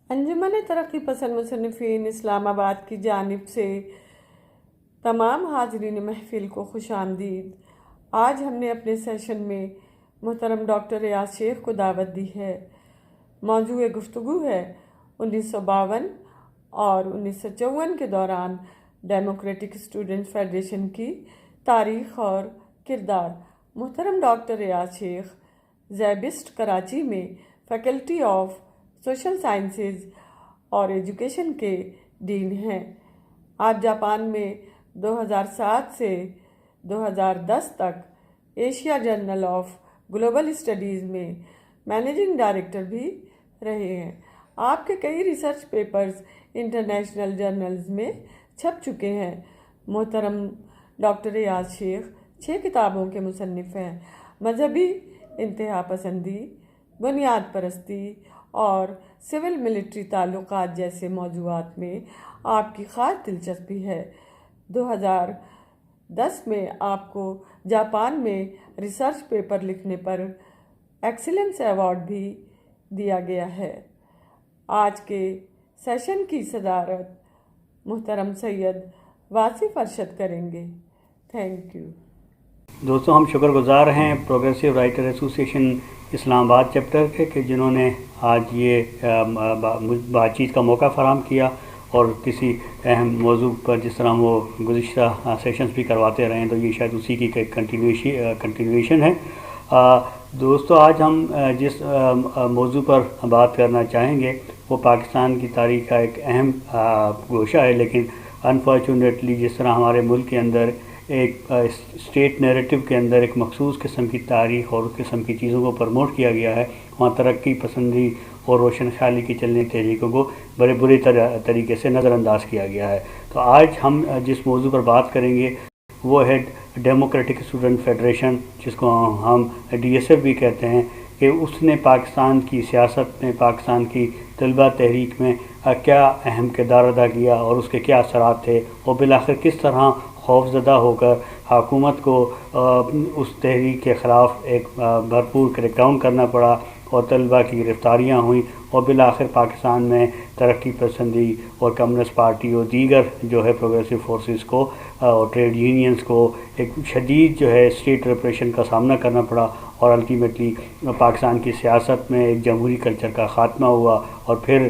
انجمن ترقی پسند مصنفین اسلام آباد کی جانب سے تمام حاضرین محفل کو خوش آمدید۔ آج ہم نے اپنے سیشن میں محترم ڈاکٹر ریاض شیخ کو دعوت دی ہے۔ موضوع گفتگو ہے 1952 اور 1954 کے دوران ڈیموکریٹک اسٹوڈنٹ فیڈریشن کی تاریخ اور کردار۔ محترم ڈاکٹر ریاض شیخ زیبسٹ کراچی میں فیکلٹی آف سوشل سائنسز اور ایجوکیشن کے ڈین ہیں۔ آپ جاپان میں 2007 سے 2010 تک Asia journal of global studies میں مینیجنگ ڈائریکٹر بھی رہے ہیں۔ آپ کے کئی ریسرچ پیپرز انٹرنیشنل جرنلز میں چھپ چکے ہیں۔ محترم ڈاکٹر ریاض شیخ 6 کتابوں کے مصنف ہیں۔ مذہبی انتہا پسندی، بنیاد پرستی اور سول ملٹری تعلقات جیسے موضوعات میں آپ کی خاص دلچسپی ہے۔ 2010 میں آپ کو جاپان میں ریسرچ پیپر لکھنے پر ایکسیلنس ایوارڈ بھی دیا گیا ہے۔ آج کے سیشن کی صدارت محترم سید واصف ارشد کریں گے۔ Thank you. دوستوں، ہم شکر گزار ہیں پروگریسو رائٹر ایسوسی ایشن اسلام آباد چیپٹر کے کہ جنہوں نے آج یہ بات چیت کا موقع فراہم کیا اور کسی اہم موضوع پر جس طرح وہ گزشتہ سیشنز بھی کرواتے رہے ہیں، تو یہ شاید اسی کی کنٹینویشن ہے۔ دوستو، آج ہم جس موضوع پر بات کرنا چاہیں گے وہ پاکستان کی تاریخ کا ایک اہم گوشہ ہے، لیکن انفارچونیٹلی جس طرح ہمارے ملک کے اندر ایک اسٹیٹ نیریٹو کے اندر ایک مخصوص قسم کی تاریخ اور اس قسم کی چیزوں کو پروموٹ کیا گیا ہے، وہاں ترقی پسندی اور روشن خیالی کی چلنے تحریکوں کو بڑے برے طریقے سے نظر انداز کیا گیا ہے۔ تو آج ہم جس موضوع پر بات کریں گے وہ ہے ڈیموکریٹک اسٹوڈنٹ فیڈریشن، جس کو ہم DSF بھی کہتے ہیں، کہ اس نے پاکستان کی سیاست میں، پاکستان کی طلبہ تحریک میں کیا اہم کردار ادا کیا اور اس کے کیا اثرات تھے، اور بالآخر کس طرح خوف زدہ ہو کر حکومت کو اس تحریک کے خلاف ایک بھرپور کریک ڈاؤن کرنا پڑا اور طلبہ کی گرفتاریاں ہوئیں، اور بالآخر پاکستان میں ترقی پسندی اور کمیونسٹ پارٹی اور دیگر جو ہے پروگریسو فورسز کو اور ٹریڈ یونینز کو ایک شدید جو ہے اسٹیٹ ریپریشن کا سامنا کرنا پڑا، اور الٹیمیٹلی پاکستان کی سیاست میں ایک جمہوری کلچر کا خاتمہ ہوا، اور پھر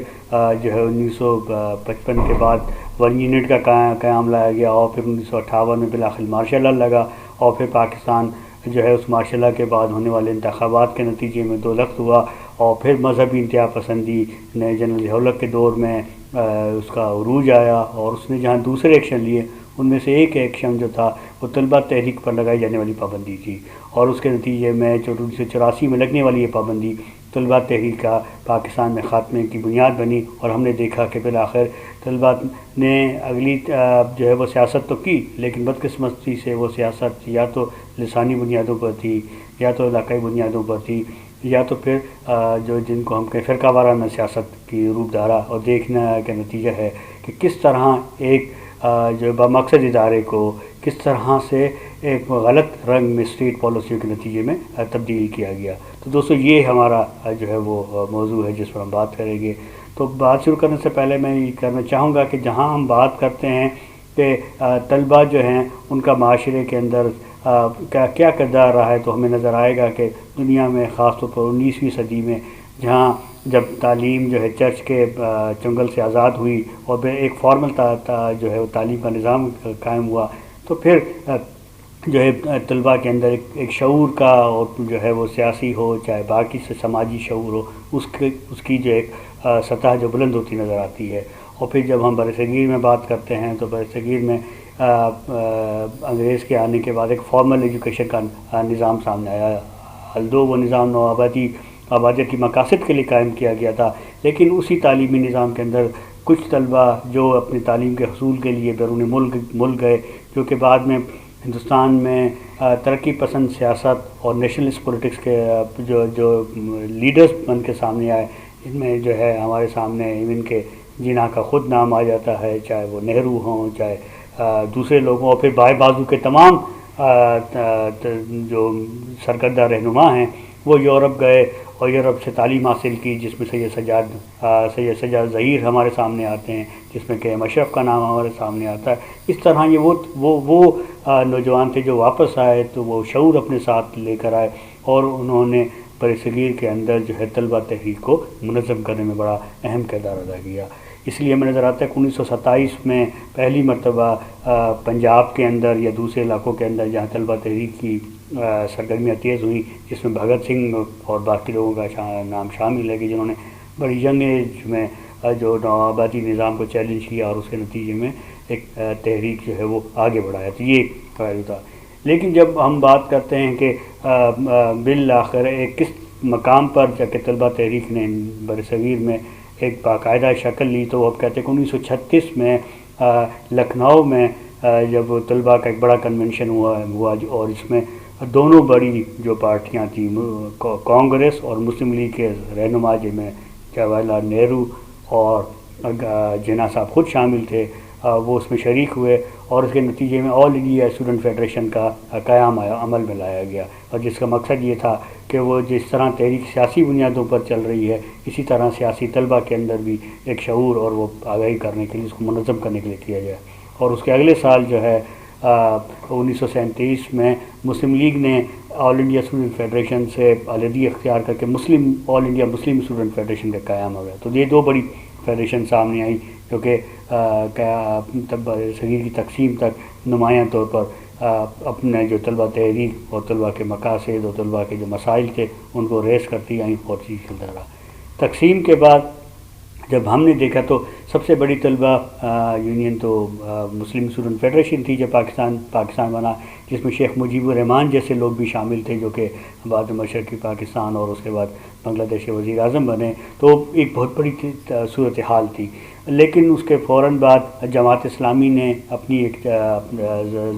جو ہے 1955 کے بعد ون یونٹ کا قیام لایا گیا، اور پھر 1958 میں بالآخر مارشل لا لگا، اور پھر پاکستان جو ہے اس مارشل لا کے بعد ہونے والے انتخابات کے نتیجے میں دو لخت ہوا، اور پھر مذہبی انتہا پسندی نے جنرل ضیاء الحق کے دور میں اس کا عروج آیا، اور اس نے جہاں دوسرے ایکشن لیے ان میں سے ایک ایکشن جو تھا وہ طلبہ تحریک پر لگائی جانے والی پابندی تھی، اور اس کے نتیجے میں 1984 میں لگنے والی یہ پابندی طلبہ تحریک کا پاکستان میں خاتمے کی بنیاد بنی، اور ہم نے دیکھا کہ بالآخر طلبہ نے اگلی جو ہے وہ سیاست تو کی، لیکن بدقسمتی سے وہ سیاست یا تو لسانی بنیادوں پر تھی، یا تو علاقائی بنیادوں پر تھی، یا تو پھر جو جن کو ہم کہیں فرقہ وارانہ سیاست کی روپ دھارا، اور دیکھنا کا نتیجہ ہے کہ کس طرح ایک جو بامقصد ادارے کو کس طرح سے ایک غلط رنگ میں اسٹیٹ پالیسیوں کے نتیجے میں تبدیل کیا گیا۔ تو دوستو، یہ ہمارا جو ہے وہ موضوع ہے جس پر ہم بات کریں گے۔ تو بات شروع کرنے سے پہلے میں یہ کرنا چاہوں گا کہ جہاں ہم بات کرتے ہیں کہ طلبہ جو ہیں ان کا معاشرے کے اندر کیا کردار رہا ہے، تو ہمیں نظر آئے گا کہ دنیا میں خاص طور پر 19ویں صدی میں جہاں جب تعلیم جو ہے چرچ کے چنگل سے آزاد ہوئی اور ایک فارمل جو ہے تعلیم کا نظام قائم ہوا، تو پھر جو ہے طلبہ کے اندر ایک شعور کا، اور جو ہے وہ سیاسی ہو چاہے باقی سے سماجی شعور ہو، اس کی جو ایک سطح جو بلند ہوتی نظر آتی ہے۔ اور پھر جب ہم برصغیر میں بات کرتے ہیں تو برصغیر میں انگریز کے آنے کے بعد ایک فارمل ایجوکیشن کا نظام سامنے آیا، الدو وہ نظام نو آبادیت کی مقاصد کے لیے قائم کیا گیا تھا، لیکن اسی تعلیمی نظام کے اندر کچھ طلبہ جو اپنی تعلیم کے حصول کے لیے بیرون ملک گئے، جو کہ بعد میں ہندوستان میں ترقی پسند سیاست اور نیشنلسٹ پولیٹکس کے جو لیڈرز بن کے سامنے آئے، ان میں جو ہے ہمارے سامنے ایون کے جنہاں کا خود نام آ جاتا ہے، چاہے وہ نہرو ہوں چاہے دوسرے لوگوں، اور پھر بائیں بازو کے تمام جو سرکردہ رہنما ہیں وہ یورپ گئے اور یورپ سے تعلیم حاصل کی، جس میں سید سجاد ظہیر ہمارے سامنے آتے ہیں، جس میں کہ ایم اشرف کا نام ہمارے سامنے آتا ہے۔ اس طرح یہ وہ نوجوان تھے جو واپس آئے تو وہ شعور اپنے ساتھ لے کر آئے، اور انہوں نے برصغیر کے اندر جو ہے طلبہ تحریک کو منظم کرنے میں بڑا اہم کردار ادا کیا۔ اس لیے ہمیں نظر آتا ہے کہ 1927 میں پہلی مرتبہ پنجاب کے اندر یا دوسرے علاقوں کے اندر جہاں طلبہ تحریک کی سرگرمیاں تیز ہوئیں، جس میں بھگت سنگھ اور باقی لوگوں کا نام شامل ہے کہ جنہوں نے بڑی ینگ ایج میں جو نوآبادی نظام کو چیلنج کیا اور اس کے نتیجے میں ایک تحریک جو ہے وہ آگے بڑھایا، تو یہ پہلو تھا۔ لیکن جب ہم بات کرتے ہیں کہ بالآخر کس مقام پر جا کے طلبہ تحریک نے برصغیر میں ایک باقاعدہ شکل لی، تو وہ اب کہتے ہیں کہ 1936 میں لکھنؤ میں جب طلبہ کا ایک بڑا کنونشن ہوا اور اس میں دونوں بڑی جو پارٹیاں تھیں کانگریس اور مسلم لیگ کے رہنما جن میں جواہر لال نہرو اور جناح صاحب خود شامل تھے، وہ اس میں شریک ہوئے، اور اس کے نتیجے میں آل انڈیا اسٹوڈنٹ فیڈریشن کا قیام عمل میں لایا گیا، اور جس کا مقصد یہ تھا کہ وہ جس طرح تحریک سیاسی بنیادوں پر چل رہی ہے، اسی طرح سیاسی طلبہ کے اندر بھی ایک شعور اور وہ آگاہی کرنے کے لیے اس کو منظم کرنے کے لیے کیا جائے۔ اور اس کے اگلے سال جو ہے 1937 میں مسلم لیگ نے آل انڈیا اسٹوڈنٹ فیڈریشن سے علیحدگی اختیار کر کے آل انڈیا مسلم اسٹوڈنٹ فیڈریشن کا قیام ہو گیا۔ تو یہ دو بڑی فیڈریشن سامنے آئی جو کہ صغیر کی تقسیم تک نمایاں طور پر اپنے جو طلبہ تحریک اور طلبہ کے مقاصد اور طلبہ کے جو مسائل تھے ان کو ریز کرتی آئیں اور چیز چلتا رہا۔ تقسیم کے بعد جب ہم نے دیکھا تو سب سے بڑی طلبہ یونین تو مسلم اسٹوڈنٹ فیڈریشن تھی جب پاکستان بنا، جس میں شیخ مجیب الرحمان جیسے لوگ بھی شامل تھے جو کہ بعد میں مشرقی پاکستان اور اس کے بعد بنگلہ دیش کے وزیر اعظم بنے، تو ایک بہت بڑی صورتحال تھی۔ لیکن اس کے فوراً بعد جماعت اسلامی نے اپنی ایک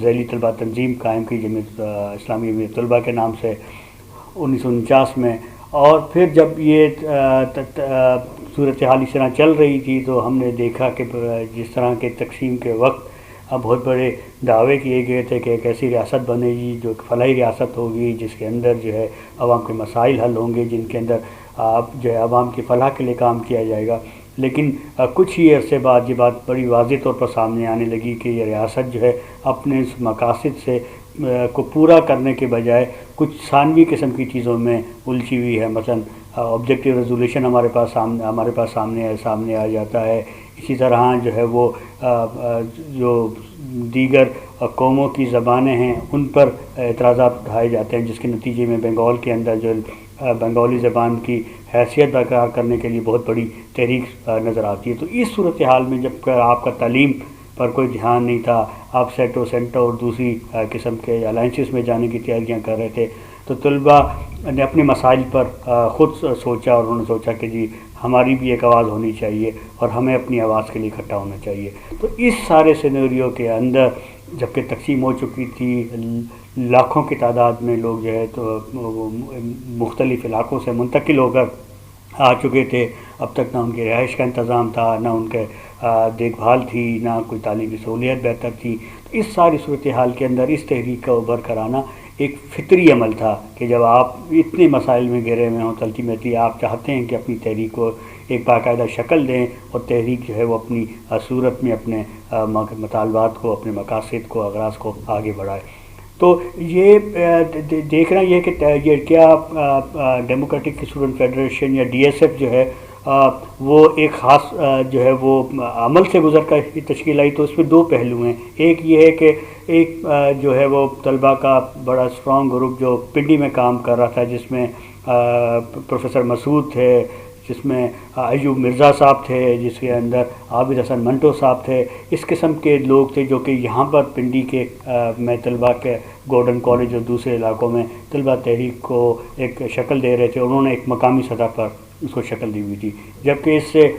ذیلی طلبہ تنظیم قائم کی، جمعیت اسلامی جمعیت طلبہ کے نام سے 1949 میں، اور پھر جب یہ صورتحال اس طرح چل رہی تھی تو ہم نے دیکھا کہ جس طرح کے تقسیم کے وقت بہت بڑے دعوے کیے گئے تھے کہ ایک ایسی ریاست بنے گی جو فلاحی ریاست ہوگی، جس کے اندر جو ہے عوام کے مسائل حل ہوں گے، جن کے اندر جو ہے عوام کی فلاح کے لیے کام کیا جائے گا۔ لیکن کچھ ہی عرصے بعد یہ بات بڑی واضح طور پر سامنے آنے لگی کہ یہ ریاست جو ہے اپنے اس مقاصد سے کو پورا کرنے کے بجائے کچھ ثانوی قسم کی چیزوں میں الجھی ہوئی ہے۔ مثلا آبجیکٹیو ریزولوشن ہمارے پاس سامنے آ جاتا ہے، اسی طرح جو ہے وہ جو دیگر قوموں کی زبانیں ہیں ان پر اعتراضات اٹھائے جاتے ہیں، جس کے نتیجے میں بنگال کے اندر جو بنگالی زبان کی حیثیت برقرار کرنے کے لیے بہت بڑی تحریک نظر آتی ہے۔ تو اس صورتحال میں جب آپ کا تعلیم پر کوئی دھیان نہیں تھا، آپ سیٹو اور دوسری قسم کے الائنسز میں جانے کی تیاریاں کر رہے تھے، تو طلبہ نے اپنے مسائل پر خود سوچا اور انہوں نے سوچا کہ جی ہماری بھی ایک آواز ہونی چاہیے اور ہمیں اپنی آواز کے لیے اکٹھا ہونا چاہیے۔ تو اس سارے سینیریو کے اندر جب کہ تقسیم ہو چکی تھی، لاکھوں کی تعداد میں لوگ جو ہے تو مختلف علاقوں سے منتقل ہو کر آ چکے تھے، اب تک نہ ان کی رہائش کا انتظام تھا، نہ ان کے دیکھ بھال تھی، نہ کوئی تعلیمی سہولیت بہتر تھی۔ تو اس ساری صورتحال کے اندر اس تحریک کا ابھر کر آنا ایک فطری عمل تھا کہ جب آپ اتنے مسائل میں گھرے ہوئے ہوں تو الٹیمیٹلی آپ چاہتے ہیں کہ اپنی تحریک کو ایک باقاعدہ شکل دیں اور تحریک جو ہے وہ اپنی صورت میں اپنے مطالبات کو، اپنے مقاصد کو، اغراض کو آگے بڑھائے۔ تو یہ دیکھنا یہ کہ یہ کیا ڈیموکریٹک اسٹوڈنٹ فیڈریشن یا ڈی ایس ایف جو ہے وہ ایک خاص جو ہے وہ عمل سے گزر کر تشکیل آئی، تو اس میں دو پہلو ہیں۔ ایک یہ ہے کہ ایک جو ہے وہ طلبہ کا بڑا اسٹرانگ گروپ جو پنڈی میں کام کر رہا تھا، جس میں پروفیسر مسعود تھے، جس میں ایوب مرزا صاحب تھے، جس کے اندر عابد حسن منٹو صاحب تھے، اس قسم کے لوگ تھے جو کہ یہاں پر پنڈی کے میں طلبہ کے گورڈن کالج اور دوسرے علاقوں میں طلبہ تحریک کو ایک شکل دے رہے تھے، انہوں نے ایک مقامی سطح پر اس کو شکل دی ہوئی تھی۔ جبکہ اس سے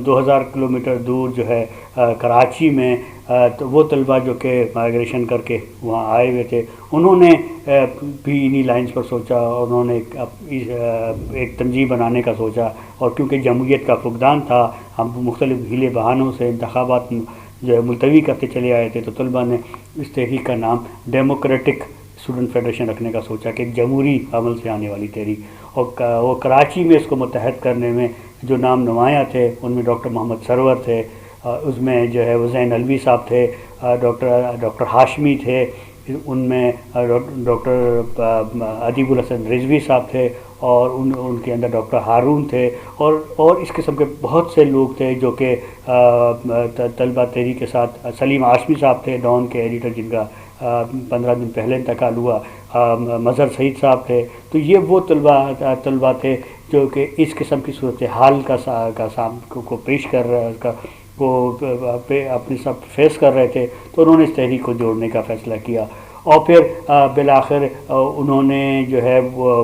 2000 کلومیٹر دور جو ہے کراچی میں تو وہ طلبہ جو کہ مائیگریشن کر کے وہاں آئے ہوئے تھے، انہوں نے بھی انہی لائنز پر سوچا، انہوں نے ایک تنظیم بنانے کا سوچا، اور کیونکہ جمہوریت کا فقدان تھا، ہم مختلف ہیلے بہانوں سے انتخابات جو ہے ملتوی کرتے چلے آئے تھے، تو طلبہ نے اس تحریک کا نام ڈیموکریٹک اسٹوڈنٹ فیڈریشن رکھنے کا سوچا کہ ایک جمہوری عمل سے آنے والی تحریک، اور وہ کراچی میں اس کو متحد کرنے میں جو نام نمایاں تھے ان میں ڈاکٹر محمد سرور تھے، اس میں جو ہے حسین علوی صاحب تھے، ڈاکٹر ہاشمی تھے، ان میں ڈاکٹر ادیب الحسن رضوی صاحب تھے، اور ان کے اندر ڈاکٹر ہارون تھے، اور اس قسم کے بہت سے لوگ تھے جو کہ طلبہ تحریک کے ساتھ. سلیم ہاشمی صاحب تھے ڈان کے ایڈیٹر، جن کا 15 دن پہلے انتقال ہوا. مظہر سعید صاحب تھے. تو یہ وہ طلبہ تھے جو کہ اس قسم کی صورتحال کو پیش کر رہے کو اپنے سب فیس کر رہے تھے. تو انہوں نے اس تحریک کو جوڑنے کا فیصلہ کیا، اور پھر بالآخر انہوں نے جو ہے وہ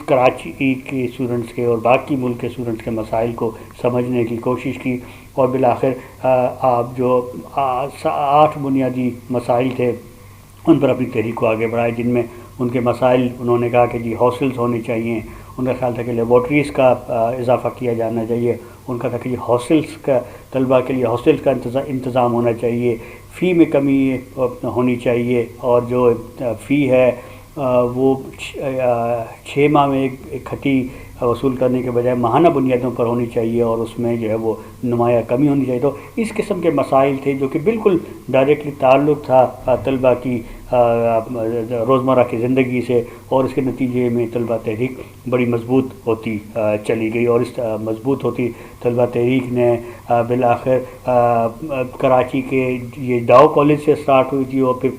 کراچی کے اسٹوڈنٹس کے اور باقی ملک کے اسٹوڈنٹس کے مسائل کو سمجھنے کی کوشش کی، اور بالآخر آپ جو 8 بنیادی مسائل تھے ان پر اپنی تحریک کو آگے بڑھائے، جن میں ان کے مسائل انہوں نے کہا کہ جی ہاسٹلز ہونے چاہیے. ان کا خیال تھا کہ لیبارٹریز کا اضافہ کیا جانا چاہیے. ان کا تھا کہ ہاسٹلز کا طلبہ کے لیے ہاسٹلز کا انتظام ہونا چاہیے، فی میں کمی ہونی چاہیے، اور جو فی ہے وہ 6 ماہ میں اکٹھی وصول کرنے کے بجائے ماہانہ بنیادوں پر ہونی چاہیے، اور اس میں جو ہے وہ نمایاں کمی ہونی چاہیے. تو اس قسم کے مسائل تھے جو کہ بالکل ڈائریکٹلی تعلق تھا طلبہ کی روزمرہ کی زندگی سے، اور اس کے نتیجے میں طلبہ تحریک بڑی مضبوط ہوتی چلی گئی. اور اس مضبوط ہوتی طلبہ تحریک نے بالآخر کراچی کے یہ ڈاؤ کالج سے سٹارٹ ہوئی تھی، اور پھر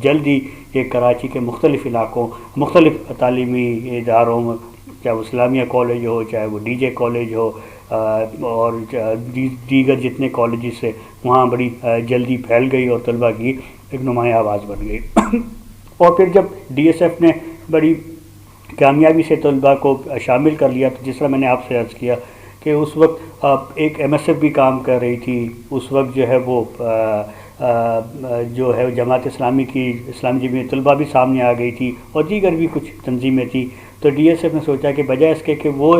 جلد ہی یہ کراچی کے مختلف علاقوں، مختلف تعلیمی اداروں میں، چاہے وہ اسلامیہ کالج ہو، چاہے وہ ڈی جے کالج ہو، اور دیگر جتنے کالجز سے وہاں بڑی جلدی پھیل گئی، اور طلبہ کی ایک نمایاں آواز بن گئی. اور پھر جب ڈی ایس ایف نے بڑی کامیابی سے طلبہ کو شامل کر لیا، تو جس طرح میں نے آپ سے عرض کیا کہ اس وقت ایک ایم ایس ایف بھی کام کر رہی تھی. اس وقت جو ہے وہ جو ہے جماعت اسلامی کی اسلامی جمعیت طلبہ بھی سامنے آ گئی تھی، اور دیگر بھی کچھ تنظیمیں تھیں. تو ڈی ایس ایف نے سوچا کہ بجائے اس کے کہ وہ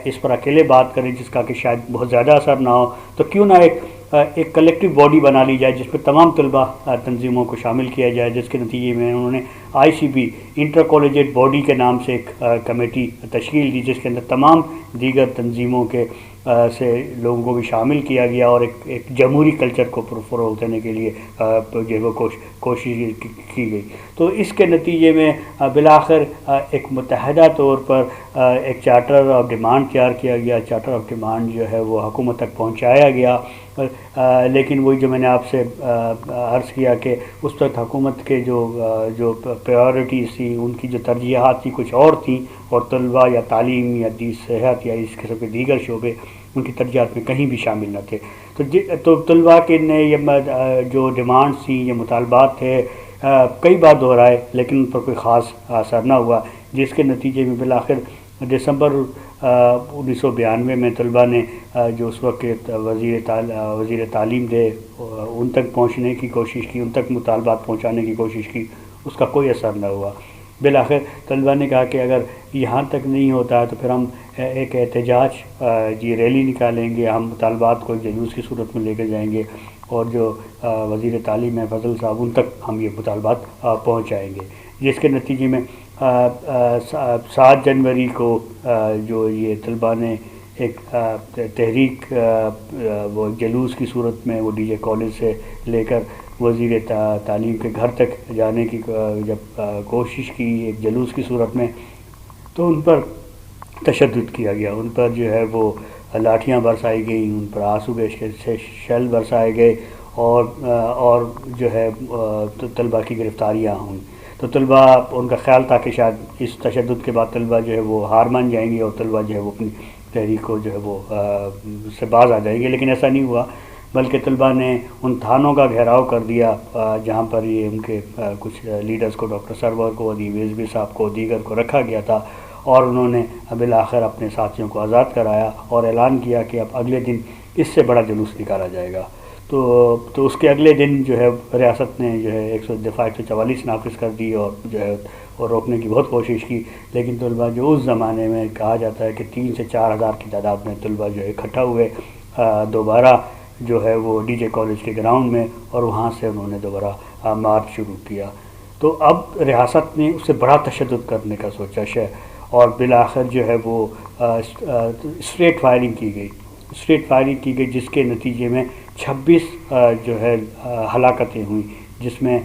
اس پر اکیلے بات کریں جس کا کہ شاید بہت زیادہ اثر نہ ہو، تو کیوں نہ ایک کلیکٹیو باڈی بنا لی جائے جس میں تمام طلبہ تنظیموں کو شامل کیا جائے. جس کے نتیجے میں انہوں نے I C B inter collegiate body کے نام سے ایک کمیٹی تشکیل دی، جس کے اندر تمام دیگر تنظیموں کے سے لوگوں کو بھی شامل کیا گیا، اور ایک جمہوری کلچر کو فروغ دینے کے لیے جو وہ کوشش کی گئی. تو اس کے نتیجے میں بالآخر ایک متحدہ طور پر ایک چارٹر آف ڈیمانڈ تیار کیا گیا. چارٹر آف ڈیمانڈ جو ہے وہ حکومت تک پہنچایا گیا، لیکن وہی جو میں نے آپ سے عرض کیا کہ اس وقت حکومت کے جو پریورٹیز تھیں، ان کی جو ترجیحات تھیں کچھ اور تھیں، اور طلبہ یا تعلیم یا صحت یا اس قسم کے دیگر شعبے ان کی ترجیحات میں کہیں بھی شامل نہ تھے. تو طلبہ کے نے یہ جو ڈیمانڈس تھیں، یہ مطالبات تھے، کئی بار دہرائے، لیکن ان پر کوئی خاص اثر نہ ہوا، جس کے نتیجے میں بالآخر دسمبر 1992 میں طلبہ نے جو اس وقت وزیر تعلیم تھے ان تک پہنچنے کی کوشش کی، ان تک مطالبات پہنچانے کی کوشش کی. اس کا کوئی اثر نہ ہوا. بالآخر طلبہ نے کہا کہ اگر یہاں تک نہیں ہوتا ہے تو پھر ہم ایک احتجاج ریلی نکالیں گے، ہم مطالبات کو جلوس کی صورت میں لے کے جائیں گے، اور جو وزیر تعلیم ہے فضل صاحب، ان تک ہم یہ مطالبات پہنچائیں گے. جس کے نتیجے میں 7 جنوری کو جو یہ طلبہ نے ایک تحریک وہ جلوس کی صورت میں وہ ڈی جے کالج سے لے کر وزیر تعلیم کے گھر تک جانے کی جب کوشش کی ایک جلوس کی صورت میں، تو ان پر تشدد کیا گیا. ان پر جو ہے وہ لاٹھیاں برسائی گئیں، ان پر آنسو گیس کے شیل برسائے گئے، اور جو ہے طلبہ کی گرفتاریاں ہوئیں. تو طلبہ ان کا خیال تھا کہ شاید اس تشدد کے بعد طلبہ جو ہے وہ ہار مان جائیں گے، اور طلبہ جو ہے وہ اپنی تحریک کو جو ہے وہ سے باز آ جائیں گے. لیکن ایسا نہیں ہوا، بلکہ طلبہ نے ان تھانوں کا گھیراؤ کر دیا جہاں پر یہ ان کے کچھ لیڈرز کو، ڈاکٹر سرور کو، ادیب رضوی صاحب کو، دیگر کو رکھا گیا تھا، اور انہوں نے بالآخر اپنے ساتھیوں کو آزاد کرایا اور اعلان کیا کہ اب اگلے دن اس سے بڑا جلوس نکالا جائے گا. تو اس کے اگلے دن جو ہے ریاست نے جو ہے دفعہ 144 نافذ کر دی، اور جو ہے اور روکنے کی بہت کوشش کی. لیکن طلبہ جو اس زمانے میں کہا جاتا ہے کہ 3 سے 4 ہزار کی تعداد میں طلبہ جو ہے اکٹھا ہوئے، دوبارہ جو ہے وہ ڈی جے کالج کے گراؤنڈ میں، اور وہاں سے انہوں نے دوبارہ مارچ شروع کیا۔ تو اب ریاست نے اس سے بڑا تشدد کرنے کا سوچا اور بالآخر جو ہے وہ اسٹریٹ فائرنگ کی گئی، جس کے نتیجے میں 26 جو ہے ہلاکتیں ہوئیں، جس میں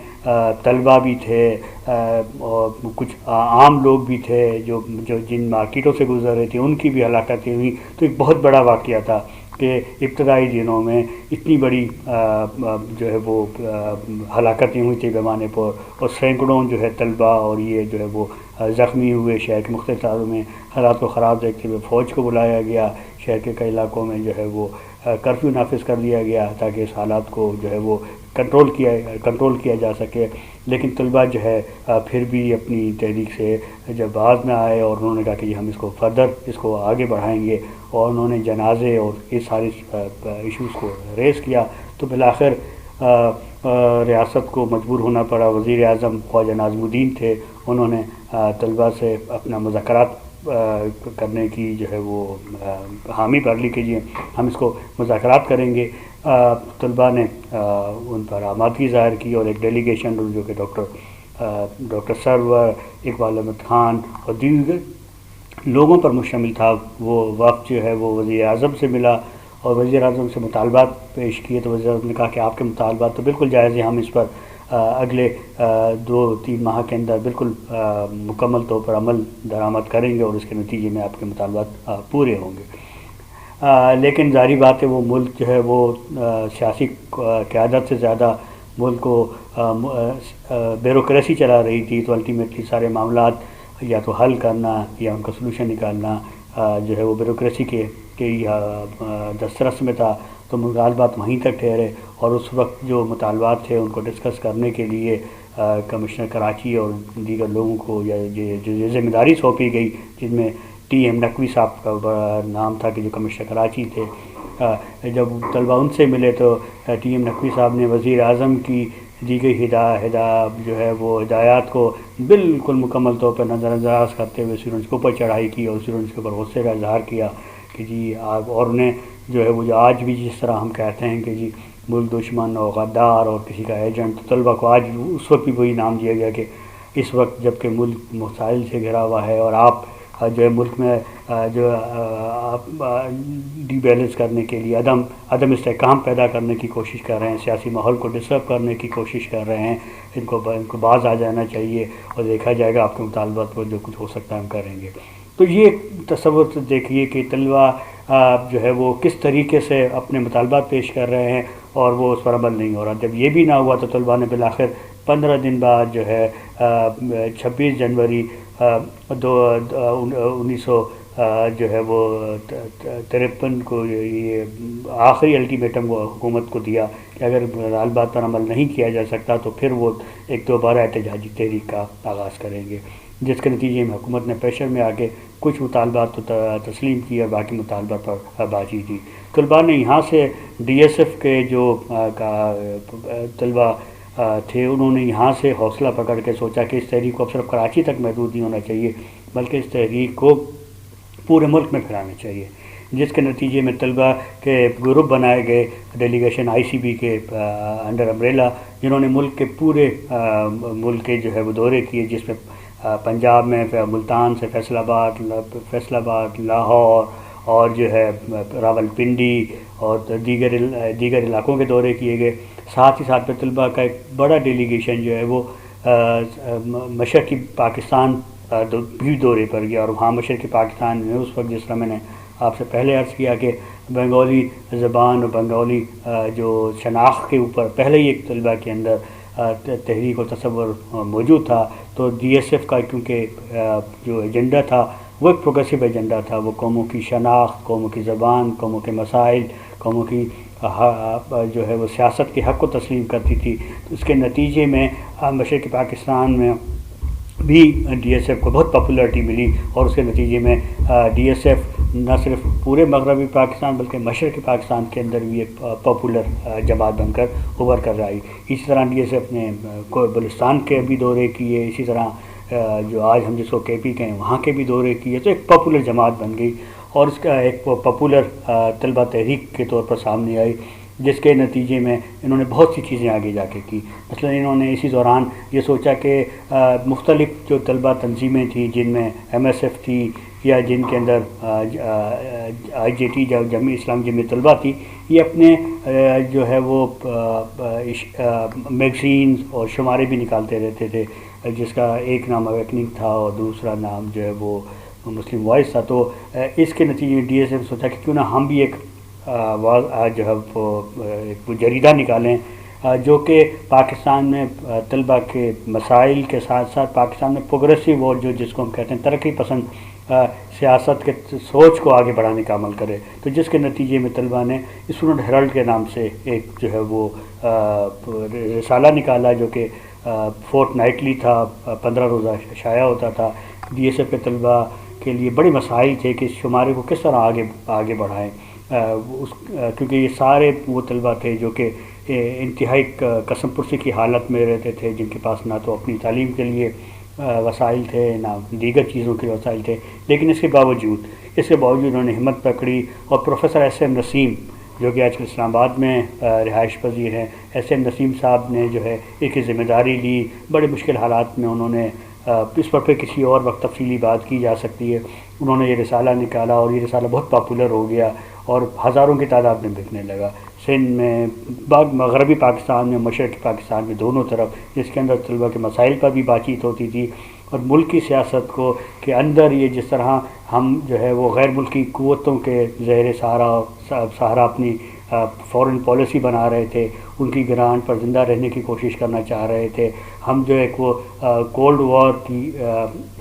طلبہ بھی تھے اور کچھ عام لوگ بھی تھے جو جن مارکیٹوں سے گزر رہے تھے، ان کی بھی ہلاکتیں ہوئیں۔ تو ایک بہت بڑا واقعہ تھا کہ ابتدائی دنوں میں اتنی بڑی جو ہے وہ ہلاکتیں ہوئی تھی پیمانے پر، اور سینکڑوں جو ہے طلبہ اور یہ جو ہے وہ زخمی ہوئے۔ شہر کے مختلف علاقوں میں حالات کو خراب دیکھتے ہوئے فوج کو بلایا گیا، شہر کے کئی علاقوں میں جو ہے وہ کرفیو نافذ کر دیا گیا تاکہ اس حالات کو جو ہے وہ کنٹرول کیا جا سکے۔ لیکن طلبہ جو ہے پھر بھی اپنی تحریک سے جب باز میں آئے اور انہوں نے کہا کہ ہم اس کو آگے بڑھائیں گے، اور انہوں نے جنازے اور اس سارے ایشوز کو ریز کیا، تو بالآخر ریاست کو مجبور ہونا پڑا۔ وزیر اعظم خواجہ ناظم الدین تھے، انہوں نے طلبہ سے اپنا مذاکرات کرنے کی جو ہے وہ حامی بھر لی کہ جی ہم اس کو مذاکرات کریں گے۔ طلبہ نے ان پر آمادگی ظاہر کی، اور ایک ڈیلیگیشن جو کہ ڈاکٹر سرور، اقبال احمد خان اور دیگر لوگوں پر مشتمل تھا، وہ وقت جو ہے وہ وزیر اعظم سے ملا اور وزیر اعظم سے مطالبات پیش کیے۔ تو وزیر اعظم نے کہا کہ آپ کے مطالبات تو بالکل جائز ہیں، ہم اس پر اگلے 2-3 ماہ کے اندر بالکل مکمل طور پر عمل درآمد کریں گے، اور اس کے نتیجے میں آپ کے مطالبات پورے ہوں گے۔ لیکن ظاہری بات ہے وہ ملک جو ہے وہ سیاسی قیادت سے زیادہ ملک کو بیوروکریسی چلا رہی تھی، تو الٹیمیٹلی سارے معاملات یا تو حل کرنا یا ان کا سلوشن نکالنا جو ہے وہ بیوروکریسی کے دسترس میں تھا۔ تو مطالبات وہیں تک ٹھہرے، اور اس وقت جو مطالبات تھے ان کو ڈسکس کرنے کے لیے کمشنر کراچی اور دیگر لوگوں کو جو ذمہ داری سونپی گئی، جن میں ٹی ایم نقوی صاحب کا بڑا نام تھا کہ جو کمشنر کراچی تھے۔ جب طلبہ ان سے ملے تو ٹی ایم نقوی صاحب نے وزیر اعظم کی دی گئی جو ہے وہ ہدایات کو بالکل مکمل طور پر نظر انداز کرتے ہوئے اسٹوڈنٹس کے اوپر چڑھائی کی، اور اسٹوڈنٹس کے اوپر غصے کا اظہار کیا کہ جی آپ، اور انہیں جو ہے وہ جو آج بھی جس طرح ہم کہتے ہیں کہ جی ملک دشمن اور غدار اور کسی کا ایجنٹ، تو طلبہ کو آج اس وقت بھی وہی نام دیا گیا کہ اس وقت جب کہ ملک مسائل سے گھرا ہوا ہے اور آپ جو ہے ملک میں جو ڈی بیلنس کرنے کے لیے عدم استحکام پیدا کرنے کی کوشش کر رہے ہیں، سیاسی ماحول کو ڈسٹرب کرنے کی کوشش کر رہے ہیں، ان کو باز آ جانا چاہیے اور دیکھا جائے گا آپ کے مطالبات پر جو کچھ ہو سکتا ہے ہم کریں گے۔ تو یہ تصور دیکھیے کہ طلبہ جو ہے وہ کس طریقے سے اپنے مطالبات پیش کر رہے ہیں اور وہ اس پر عمل نہیں ہو رہا۔ جب یہ بھی نہ ہوا تو طلبہ نے بالآخر 15 دن بعد جو ہے 26 جنوری 1900 جو ہے وہ 53 کو یہ آخری الٹیمیٹم وہ حکومت کو دیا کہ اگر مطالبات پر عمل نہیں کیا جا سکتا تو پھر وہ ایک دوبارہ احتجاجی تحریک کا آغاز کریں گے، جس کے نتیجے میں حکومت نے پریشر میں آ کے کچھ مطالبات تو تسلیم کیا، باقی مطالبات پر بازی دی۔ طلباء نے یہاں سے ڈی ایس ایف کے جو طلباء تھے انہوں نے یہاں سے حوصلہ پکڑ کے سوچا کہ اس تحریک کو اب صرف کراچی تک محدود نہیں ہونا چاہیے بلکہ اس تحریک کو پورے ملک میں پھیلانا چاہیے، جس کے نتیجے میں طلباء کے گروپ بنائے گئے، ڈیلیگیشن آئی سی بی کے انڈر امبریلا، جنہوں نے ملک کے پورے ملک کے جو ہے وہ دورے کیے، جس میں پنجاب میں ملتان سے فیصل آباد، لاہور اور جو ہے راول پنڈی اور دیگر علاقوں کے دورے کیے گئے۔ ساتھ ہی ساتھ میں طلباء کا ایک بڑا ڈیلیگیشن جو ہے وہ مشرقی پاکستان بھی دورے پر گیا، اور وہاں مشرقی پاکستان میں اس وقت جس طرح میں نے آپ سے پہلے عرض کیا کہ بنگالی زبان اور بنگالی جو شناخت کے اوپر پہلے ہی ایک طلباء کے اندر تحریک و تصور موجود تھا، تو ڈی ایس ایف کا کیونکہ جو ایجنڈا تھا وہ ایک پروگریسو ایجنڈا تھا، وہ قوموں کی شناخت، قوموں کی زبان، قوموں کے مسائل، قوموں کی جو ہے وہ سیاست کے حق کو تسلیم کرتی تھی۔ اس کے نتیجے میں مشرقی پاکستان میں بھی ڈی ایس ایف کو بہت پاپولرٹی ملی، اور اس کے نتیجے میں ڈی ایس ایف نہ صرف پورے مغربی پاکستان بلکہ مشرقی پاکستان کے اندر بھی ایک پاپولر جماعت بن کر ابھر کر آئی۔ اسی طرح ڈی ایس ایف نے بلوچستان کے بھی دورے کیے، اسی طرح جو آج ہم جس کو کے پی کہیں وہاں کے بھی دورے کیے، تو ایک پاپولر جماعت بن گئی اور اس کا ایک پاپولر طلبہ تحریک کے طور پر سامنے آئی، جس کے نتیجے میں انہوں نے بہت سی چیزیں آگے جا کے کی. مثلا انہوں نے اسی دوران یہ سوچا کہ مختلف جو طلبہ تنظیمیں تھیں جن میں MSF تھی یا جن کے اندر IJT جمعیت اسلامی جمعیت طلبہ تھی، یہ اپنے جو ہے وہ میگزینز اور شمارے بھی نکالتے رہتے تھے، جس کا ایک نام اویکننگ تھا اور دوسرا نام جو ہے وہ مسلم وائس تھا. تو اس کے نتیجے میں DSF نے سوچا کہ کیوں نہ ہم بھی ایک جو ہے وہ ایک جریدہ نکالیں جو کہ پاکستان میں طلبہ کے مسائل کے ساتھ ساتھ پاکستان میں پروگریسو اور جس کو ہم کہتے ہیں ترقی پسند سیاست کے سوچ کو آگے بڑھانے کا عمل کرے. تو جس کے نتیجے میں طلبہ نے اسٹوڈنٹ ہیرالڈ کے نام سے ایک جو ہے وہ رسالہ نکالا جو کہ فورٹ نائٹلی تھا، 15 روزہ شائع ہوتا تھا. DSF کے طلبہ کے لیے بڑے مسائل تھے کہ اس شمارے کو کس طرح آگے بڑھائیں، کیونکہ یہ سارے وہ طلبہ تھے جو کہ انتہائی قسم پرسی کی حالت میں رہتے تھے، جن کے پاس نہ تو اپنی تعلیم کے لیے وسائل تھے نہ دیگر چیزوں کے وسائل تھے. لیکن اس کے باوجود انہوں نے ہمت پکڑی اور پروفیسر SM نسیم جو کہ آج کل اسلام آباد میں رہائش پذیر ہیں، SM نسیم صاحب نے جو ہے ایک ذمہ داری لی. بڑے مشکل حالات میں انہوں نے اس پر پھر کسی اور وقت تفصیلی بات کی جا سکتی ہے، انہوں نے یہ رسالہ نکالا اور یہ رسالہ بہت پاپولر ہو گیا اور ہزاروں کی تعداد میں بکنے لگا. سندھ میں، مغربی پاکستان میں، مشرقی پاکستان میں، دونوں طرف، جس کے اندر طلبہ کے مسائل پر بھی بات چیت ہوتی تھی اور ملک کی سیاست کو کے اندر یہ جس طرح ہم جو ہے وہ غیر ملکی قوتوں کے زیر سہارا اپنی فورن پالیسی بنا رہے تھے، ان کی گرانٹ پر زندہ رہنے کی کوشش کرنا چاہ رہے تھے. ہم جو ایک وہ کولڈ وار کی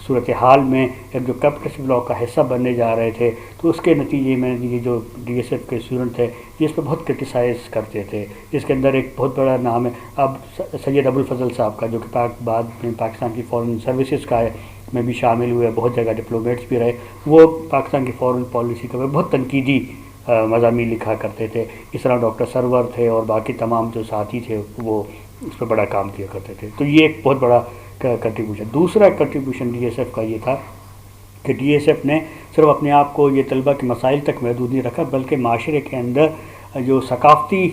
صورتحال میں ایک جو کیپٹلسٹ بلاک کا حصہ بننے جا رہے تھے. تو اس کے نتیجے میں یہ جو DSF کے اسٹوڈنٹ تھے یہ اس پہ بہت کرٹیسائز کرتے تھے. اس کے اندر ایک بہت بڑا نام ہے اب سید ابوالفضل صاحب کا، جو کہ بعد میں پاکستان کی فورن سروسز کا ہے، میں بھی شامل ہوئے، بہت جگہ ڈپلومیٹس بھی رہے. وہ پاکستان کی فورن پالیسی کا بہت تنقیدی مضامین لکھا کرتے تھے. اس طرح ڈاکٹر سرور تھے اور باقی تمام جو ساتھی تھے وہ اس پہ بڑا کام کیا کرتے تھے. تو یہ ایک بہت بڑا کنٹریبیوشن. دوسرا کنٹریبیوشن DSF کا یہ تھا کہ DSF نے صرف اپنے آپ کو یہ طلبہ کے مسائل تک محدود نہیں رکھا، بلکہ معاشرے کے اندر جو ثقافتی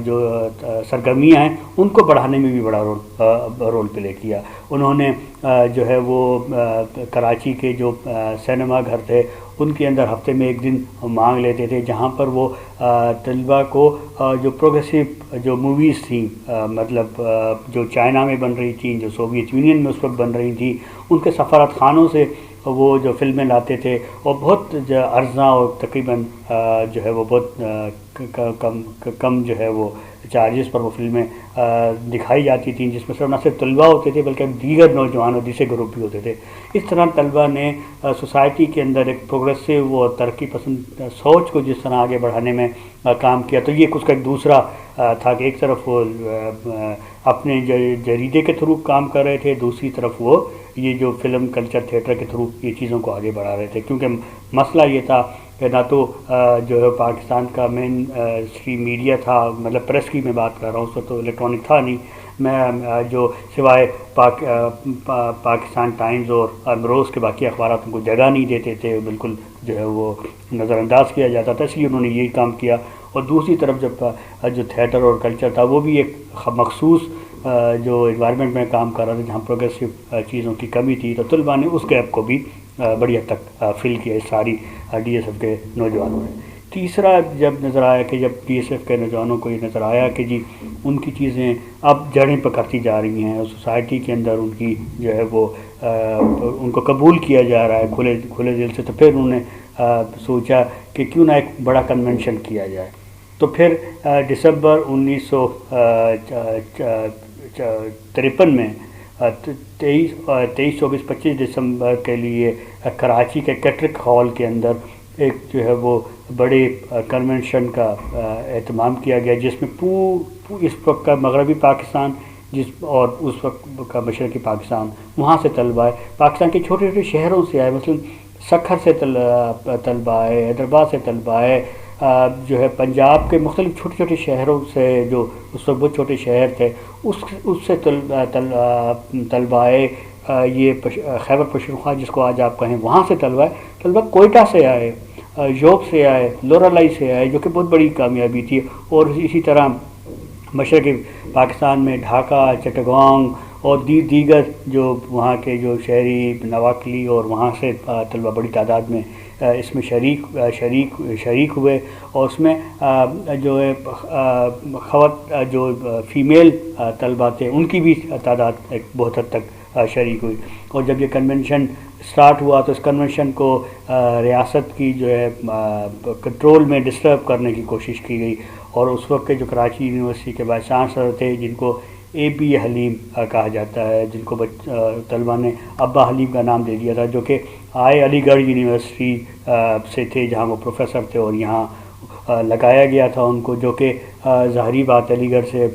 جو سرگرمیاں ہیں ان کو بڑھانے میں بھی بڑا رول پلے کیا. انہوں نے جو ہے وہ کراچی کے جو سینما گھر تھے ان کے اندر ہفتے میں ایک دن مانگ لیتے تھے، جہاں پر وہ طلبہ کو جو پروگریسو جو موویز تھیں، مطلب جو چائنا میں بن رہی تھیں، جو سوویت یونین میں اس وقت بن رہی تھیں، ان کے سفارت خانوں سے وہ جو فلمیں لاتے تھے اور بہت ارزاں اور تقریباً جو ہے وہ بہت کم جو ہے وہ چارجز پر وہ فلمیں دکھائی جاتی تھیں، جس میں صرف نہ صرف طلبہ ہوتے تھے بلکہ دیگر نوجوان اور دوسرے گروپ بھی ہوتے تھے. اس طرح طلبہ نے سوسائٹی کے اندر ایک پروگریسو اور ترقی پسند سوچ کو جس طرح آگے بڑھانے میں کام کیا. تو یہ اس کا ایک دوسرا تھا کہ ایک طرف وہ اپنے جریدے کے تھرو کام کر رہے تھے، دوسری طرف وہ یہ جو فلم کلچر تھیٹر کے تھرو یہ چیزوں کو آگے بڑھا رہے تھے. کیونکہ مسئلہ یہ تھا کہ نہ تو جو ہے پاکستان کا مین اسٹریم میڈیا تھا، مطلب پریس کی میں بات کر رہا ہوں، اس وقت تو الیکٹرانک تھا نہیں. میں جو سوائے پاکستان ٹائمز اور امروز کے باقی اخبارات کو جگہ نہیں دیتے تھے، بالکل جو ہے وہ نظر انداز کیا جاتا تھا، اس لیے انہوں نے یہی کام کیا. اور دوسری طرف جب جو تھیٹر اور کلچر تھا وہ بھی ایک مخصوص جو انوائرمنٹ میں کام کر رہا تھا جہاں پروگریسو چیزوں کی کمی تھی، تو طلبہ نے اس گیپ کو بھی بڑی حد تک فل کیا اس ساری DSF کے نوجوانوں نے. تیسرا جب نظر آیا کہ جب DSF کے نوجوانوں کو یہ نظر آیا کہ جی ان کی چیزیں اب جڑیں پکڑتی جا رہی ہیں اور سوسائٹی کے اندر ان کی جو ہے وہ ان کو قبول کیا جا رہا ہے کھلے دل سے، تو پھر انہوں نے سوچا کہ کیوں نہ ایک بڑا کنونشن کیا جائے. تو پھر دسمبر 1953 میں 23, 24, 25 دسمبر کے لیے کراچی کے کیٹرک ہال کے اندر ایک جو ہے وہ بڑے کنونشن کا اہتمام کیا گیا، جس میں اس وقت کا مغربی پاکستان اور اس وقت کا مشرقی پاکستان، وہاں سے طلبہ آئے، پاکستان کے چھوٹے چھوٹے شہروں سے آئے، مثلا سکھر سے طلبہ آئے، حیدرآباد سے طلبہ آئے، جو ہے پنجاب کے مختلف چھوٹے چھوٹے شہروں سے جو اس وقت بہت چھوٹے شہر تھے اس سے طلبہ آئے. یہ خیبر پختونخوا جس کو آج آپ کہیں وہاں سے طلبہ کوئٹہ سے آئے، یوک سے آئے، لورالائی سے آئے، جو کہ بہت بڑی کامیابی تھی، اور اسی طرح مشرقی پاکستان میں ڈھاکہ، چٹگانگ اور دیگر جو وہاں کے جو شہری نواکلی اور وہاں سے طلبہ بڑی تعداد میں اس میں شریک ہوئے، اور اس میں جو ہے جو فیمیل طلبہ تھے ان کی بھی تعداد ایک بہت حد تک شریک ہوئی۔ اور جب یہ کنونشن سٹارٹ ہوا تو اس کنونشن کو ریاست کی جو ہے کنٹرول میں ڈسٹرب کرنے کی کوشش کی گئی، اور اس وقت کے جو کراچی یونیورسٹی کے وائس چانسلر تھے جن کو اے بی حلیم کہا جاتا ہے، جن کو طلبہ نے ابا حلیم کا نام دے دیا تھا، جو کہ علی گڑھ یونیورسٹی سے تھے جہاں وہ پروفیسر تھے، اور یہاں لگایا گیا تھا ان کو، جو کہ ظاہری بات علی گڑھ سے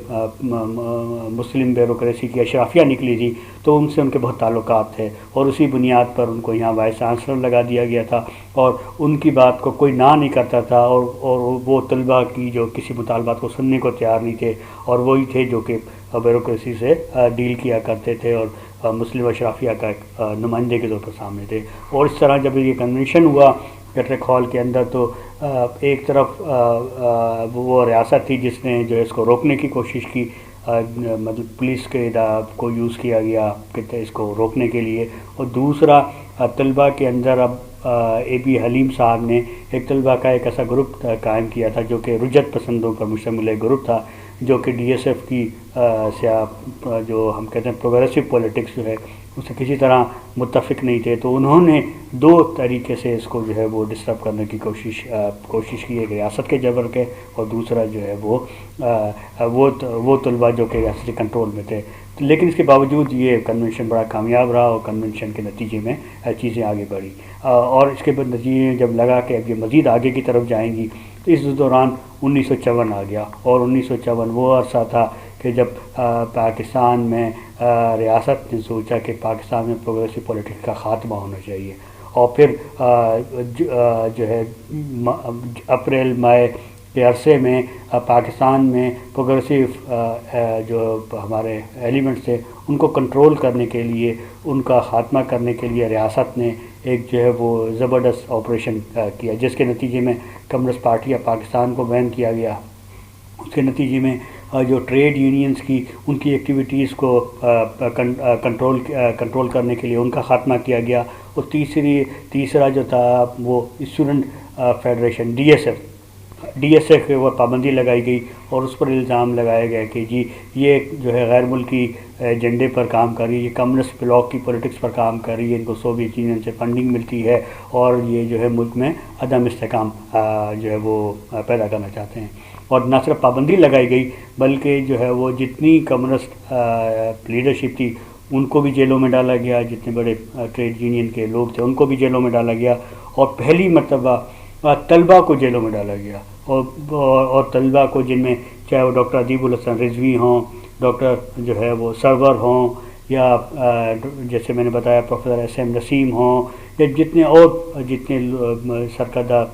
مسلم بیوروکریسی کی اشرافیہ نکلی تھی، تو ان سے ان کے بہت تعلقات تھے، اور اسی بنیاد پر ان کو یہاں وائس چانسلر لگا دیا گیا تھا، اور ان کی بات کو کوئی نہ نہیں کرتا تھا، اور وہ طلبہ کی جو کسی مطالبات کو سننے کو تیار نہیں تھے، اور وہی تھے جو کہ بیوروکریسی سے ڈیل کیا کرتے تھے، اور مسلم اشرافیہ کا ایک نمائندے کے طور پر سامنے تھے۔ اور اس طرح جب یہ کنونشن ہوا کیٹرک ہال کے اندر، تو ایک طرف وہ ریاست تھی جس نے جو ہے اس کو روکنے کی کوشش کی، مطلب پولیس کے کو یوز کیا گیا کہ اس کو روکنے کے لیے، اور دوسرا طلبہ کے اندر اب اے بی حلیم صاحب نے ایک طلبہ کا ایک ایسا گروپ قائم کیا تھا جو کہ رجت پسندوں پر مشتمل ایک گروپ تھا، جو کہ ڈی ایس ایف کی جو ہم کہتے ہیں پروگریسو پولیٹکس جو ہے اس سے کسی طرح متفق نہیں تھے، تو انہوں نے دو طریقے سے اس کو جو ہے وہ ڈسٹرب کرنے کی کوشش کی، ایک ریاست کے جبر کے، اور دوسرا جو ہے وہ طلبہ جو کہ ریاستی کنٹرول میں تھے۔ لیکن اس کے باوجود یہ کنونشن بڑا کامیاب رہا، اور کنونشن کے نتیجے میں چیزیں آگے بڑھی، اور اس کے بعد نتیجے میں جب لگا کہ اب یہ مزید آگے کی طرف جائیں گی، تو اس دوران 1954 آ گیا، اور 1954 وہ عرصہ تھا کہ جب پاکستان میں ریاست نے سوچا کہ پاکستان میں پروگریسو پولیٹکس کا خاتمہ ہونا چاہیے، اور پھر جو ہے اپریل مئی کے عرصے میں پاکستان میں پروگریسو جو ہمارے ایلیمنٹس تھے ان کو کنٹرول کرنے کے لیے، ان کا خاتمہ کرنے کے لیے ریاست نے ایک جو ہے وہ زبردست آپریشن کیا، جس کے نتیجے میں کمیونسٹ پارٹی آف پاکستان کو بین کیا گیا۔ اس کے نتیجے میں جو ٹریڈ یونینز کی ان کی ایکٹیویٹیز کو کنٹرول کرنے کے لیے ان کا خاتمہ کیا گیا، اور تیسرا جو تھا وہ student federation D S F کے وہ پابندی لگائی گئی، اور اس پر الزام لگایا گیا کہ جی یہ جو ہے غیر ملکی ایجنڈے پر کام کر رہی ہے، یہ کمیونسٹ بلاک کی پولیٹکس پر کام کر رہی ہے، ان کو سوویت یونین سے فنڈنگ ملتی ہے، اور یہ جو ہے ملک میں عدم استحکام جو ہے وہ پیدا کرنا چاہتے ہیں۔ اور نہ صرف پابندی لگائی گئی بلکہ جو ہے وہ جتنی کمیونسٹ لیڈرشپ تھی ان کو بھی جیلوں میں ڈالا گیا، جتنے بڑے ٹریڈ یونین کے لوگ تھے ان کو بھی جیلوں میں ڈالا گیا، اور پہلی مرتبہ طلبہ کو جیلوں میں ڈالا گیا، اور طلبہ کو جن میں چاہے وہ ڈاکٹر ادیب الحسن رضوی ہوں، ڈاکٹر جو ہے وہ سرور ہوں، یا جیسے میں نے بتایا پروفیسر ایس ایم نسیم ہوں، یا جتنے سرکردہ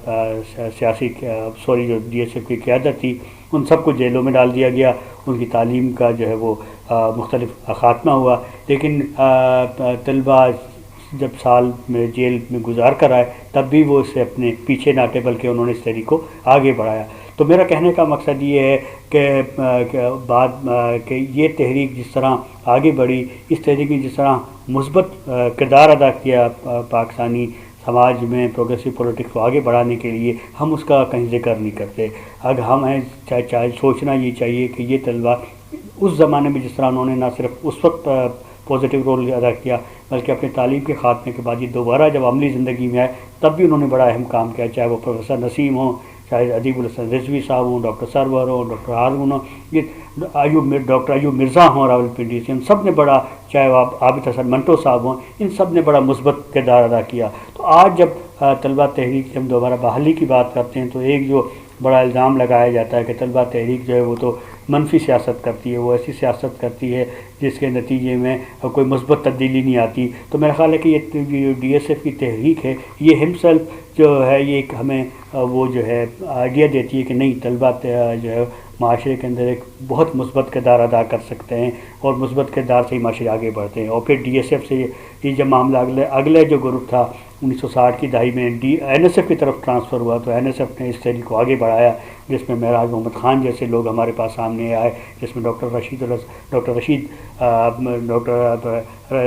سیاسی جو ڈی ایس ایف کی قیادت تھی ان سب کو جیلوں میں ڈال دیا گیا، ان کی تعلیم کا جو ہے وہ مختلف خاتمہ ہوا۔ لیکن طلبہ جب سال میں جیل میں گزار کر آئے تب بھی وہ اسے اپنے پیچھے نہ ہٹے، بلکہ انہوں نے اس تحریک کو آگے بڑھایا۔ تو میرا کہنے کا مقصد یہ ہے کہ یہ تحریک جس طرح آگے بڑھی، اس تحریک نے جس طرح مثبت کردار ادا کیا پاکستانی سماج میں پروگریسو پولیٹکس کو آگے بڑھانے کے لیے، ہم اس کا کہیں ذکر نہیں کرتے۔ اگر ہمیں سوچنا یہ چاہیے کہ یہ طلبہ اس زمانے میں جس طرح انہوں نے نہ صرف اس وقت پازیٹیو رول ادا کیا بلکہ اپنے تعلیم کے خاتمے کے بعد یہ دوبارہ جب عملی زندگی میں آئے تب بھی انہوں نے بڑا اہم کام کیا، چاہے وہ پروفیسر نسیم ہوں، چاہے ادیب الحسن رضوی صاحب ہوں، ڈاکٹر سرور ہوں، ڈاکٹر ہارون ہوں، یہ ڈاکٹر ایوب مرزا ہوں راولپنڈی سے، ان سب نے بڑا، چاہے وہ عابد حسن منٹو صاحب ہوں، ان سب نے بڑا مثبت کردار ادا کیا۔ تو آج جب طلبہ تحریک سے ہم دوبارہ بحالی کی بات کرتے ہیں تو ایک جو بڑا الزام لگایا جاتا ہے کہ طلبہ تحریک جو ہے وہ تو منفی سیاست کرتی ہے، وہ ایسی سیاست کرتی ہے جس کے نتیجے میں کوئی مثبت تبدیلی نہیں آتی۔ تو میرا خیال ہے کہ یہ ڈی ایس ایف کی تحریک ہے، یہ ہم سیلف جو ہے یہ ایک ہمیں وہ جو ہے آئیڈیا دیتی ہے کہ نہیں، طلبہ جو ہے معاشرے کے اندر ایک بہت مثبت کردار ادا کر سکتے ہیں اور مثبت کردار سے ہی معاشرے آگے بڑھتے ہیں. اور پھر ڈی ایس ایف سے یہ جب معاملہ اگلے جو گروپ تھا 1960 کی دہائی میں این ایس ایف کی طرف ٹرانسفر ہوا تو این ایس ایف نے اس تحریک کو آگے بڑھایا جس میں معراج محمد خان جیسے لوگ ہمارے پاس سامنے آئے, جس میں ڈاکٹر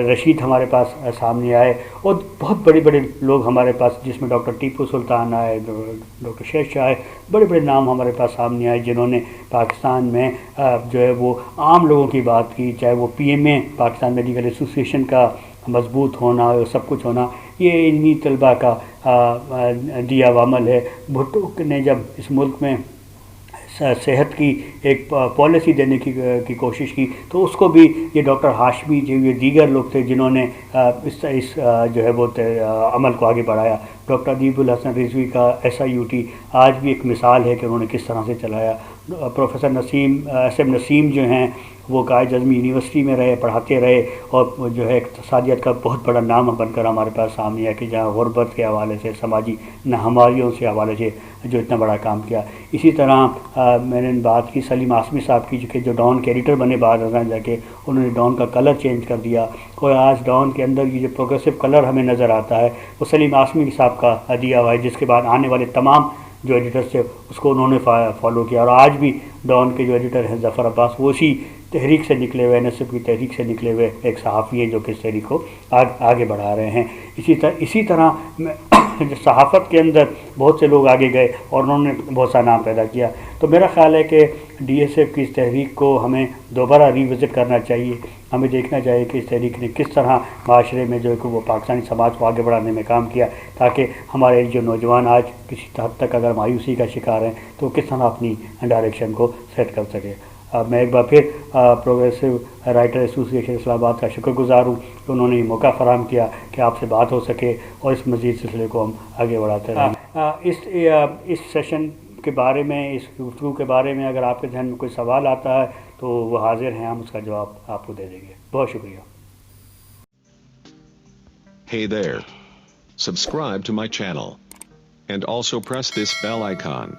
رشید ہمارے پاس سامنے آئے اور بہت بڑے بڑے لوگ ہمارے پاس جس میں ڈاکٹر ٹیپو سلطان آئے, ڈاکٹر شیر شاہ آئے, بڑے بڑے نام ہمارے پاس سامنے آئے جنہوں نے پاکستان میں جو ہے وہ عام لوگوں کی بات کی, چاہے وہ پی ایم اے پاکستان میڈیکل ایسوسیشن کا مضبوط ہونا اور سب کچھ ہونا, یہ انہی طلباء کا دیا عمل ہے. بھٹو نے جب اس ملک میں صحت کی ایک پالیسی دینے کی کوشش کی تو اس کو بھی یہ ڈاکٹر ہاشمی جو یہ دیگر لوگ تھے جنہوں نے اس جو ہے وہ عمل کو آگے بڑھایا. ڈاکٹر ادیب الحسن رضوی کا SIUT آج بھی ایک مثال ہے کہ انہوں نے کس طرح سے چلایا. پروفیسر SM نسیم جو ہیں وہ قائد اعظم یونیورسٹی میں رہے, پڑھاتے رہے اور جو ہے اقتصادیات کا بہت بڑا نام بن کر ہمارے پاس سامنے ہے کہ جہاں غربت کے حوالے سے, سماجی ناہمواریوں سے حوالے سے جو اتنا بڑا کام کیا. اسی طرح میں نے بات کی سلیم آسمی صاحب کی جو ڈان کے ایڈیٹر بنے بعد ازاں جا کے انہوں نے ڈان کا کلر چینج کر دیا اور آج ڈان کے اندر یہ جو پروگریسو کلر ہمیں نظر آتا ہے وہ سلیم آسمی صاحب کا دیا ہوا ہے, جس کے بعد آنے والے تمام جو ایڈیٹرس تھے اس کو انہوں نے فالو کیا. اور آج بھی ڈان کے جو ایڈیٹر ہیں ظفر عباس وہ اسی تحریک سے نکلے ہوئے, NSF کی تحریک سے نکلے ہوئے ایک صحافی ہیں جو کہ اس تحریک کو آگے بڑھا رہے ہیں. اسی طرح صحافت کے اندر بہت سے لوگ آگے گئے اور انہوں نے بہت سا نام پیدا کیا. تو میرا خیال ہے کہ DSF کی اس تحریک کو ہمیں دوبارہ ریوزٹ کرنا چاہیے. ہمیں دیکھنا چاہیے کہ اس تحریک نے کس طرح معاشرے میں جو ہے کہ وہ پاکستانی سماج کو آگے بڑھانے میں کام کیا, تاکہ ہمارے جو نوجوان آج کسی حد تک اگر مایوسی کا شکار ہیں تو کس طرح اپنی ڈائریکشن کو سیٹ کر سکے. میں ایک بار پھر پروگریسو رائٹر ایسوسیشن اسلام آباد کا شکر گزار ہوں کہ انہوں نے یہ موقع فراہم کیا کہ آپ سے بات ہو سکے اور اس مزید سلسلے کو ہم آگے بڑھاتے رہیں. اس سیشن کے بارے میں, اس گفتگو کے بارے میں اگر آپ کے ذہن میں کوئی سوال آتا ہے تو وہ حاضر ہیں, ہم اس کا جواب آپ کو دے دیں گے. بہت شکریہ. Hey there. Subscribe to my channel. And also press this bell icon.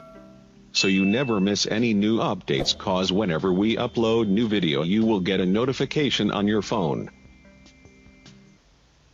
So you never miss any new updates, cause whenever we upload new video you will get a notification on your phone.